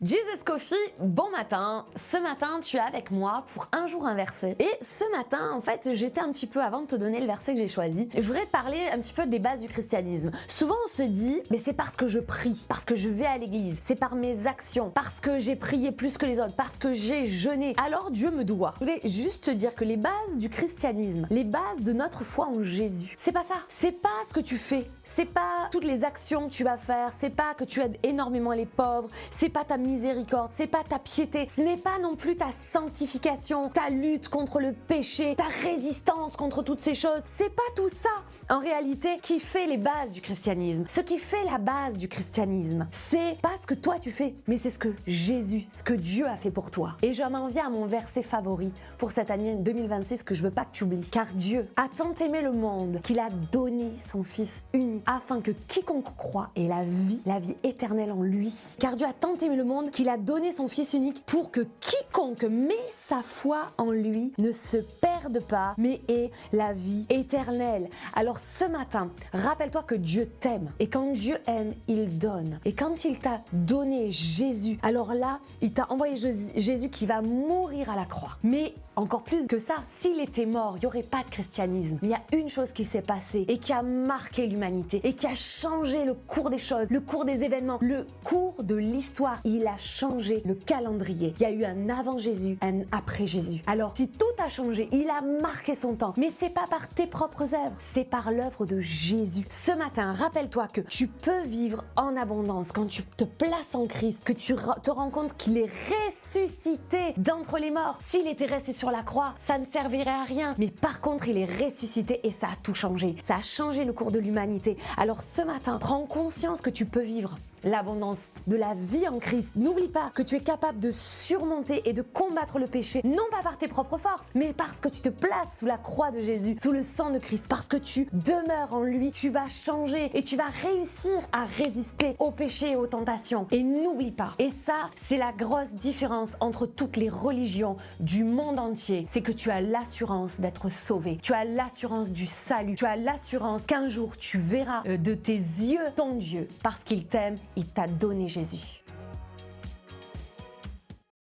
Jesus Coffee, bon matin. Ce matin, tu es avec moi pour un jour un verset. Et ce matin, en fait, j'étais un petit peu, avant de te donner le verset que j'ai choisi, je voudrais te parler un petit peu des bases du christianisme. Souvent, on se dit, mais c'est parce que je prie, parce que je vais à l'église, c'est par mes actions, parce que j'ai prié plus que les autres, parce que j'ai jeûné, alors Dieu me doit. Je voulais juste te dire que les bases du christianisme, les bases de notre foi en Jésus, c'est pas ça. C'est pas ce que tu fais, c'est pas toutes les actions que tu vas faire, c'est pas que tu aides énormément les pauvres, c'est pas ta miséricorde, c'est pas ta piété, ce n'est pas non plus ta sanctification, ta lutte contre le péché, ta résistance contre toutes ces choses. C'est pas tout ça, en réalité, qui fait les bases du christianisme. Ce qui fait la base du christianisme, c'est pas ce que toi tu fais, mais c'est ce que Jésus, ce que Dieu a fait pour toi. Et je m'en viens à mon verset favori pour cette année 2026 que je veux pas que tu oublies. Car Dieu a tant aimé le monde qu'il a donné son Fils unique afin que quiconque croit ait la vie éternelle en lui. Car Dieu a tant aimé le monde qu'il a donné son Fils unique pour que quiconque met sa foi en lui ne se perde pas, mais ait la vie éternelle. Alors ce matin, rappelle-toi que Dieu t'aime. Et quand Dieu aime, il donne. Et quand il t'a donné Jésus, alors là, il t'a envoyé Jésus qui va mourir à la croix. Mais encore plus que ça, s'il était mort, il n'y aurait pas de christianisme. Il y a une chose qui s'est passée et qui a marqué l'humanité et qui a changé le cours des choses, le cours des événements, le cours de l'histoire. Il a changé le calendrier. Il y a eu un avant Jésus, un après Jésus. Alors, si tout a changé, il a marqué son temps. Mais c'est pas par tes propres œuvres, c'est par l'œuvre de Jésus. Ce matin, rappelle-toi que tu peux vivre en abondance quand tu te places en Christ, que tu te rends compte qu'il est ressuscité d'entre les morts. S'il était resté sur la croix, ça ne servirait à rien. Mais par contre, il est ressuscité et ça a tout changé. Ça a changé le cours de l'humanité. Alors ce matin, prends conscience que tu peux vivre l'abondance de la vie en Christ. N'oublie pas que tu es capable de surmonter et de combattre le péché, non pas par tes propres forces, mais parce que tu te places sous la croix de Jésus, sous le sang de Christ, parce que tu demeures en lui, tu vas changer et tu vas réussir à résister au péché et aux tentations. Et n'oublie pas, et ça, c'est la grosse différence entre toutes les religions du monde entier, c'est que tu as l'assurance d'être sauvé, tu as l'assurance du salut, tu as l'assurance qu'un jour tu verras de tes yeux ton Dieu, parce qu'il t'aime. Il t'a donné Jésus.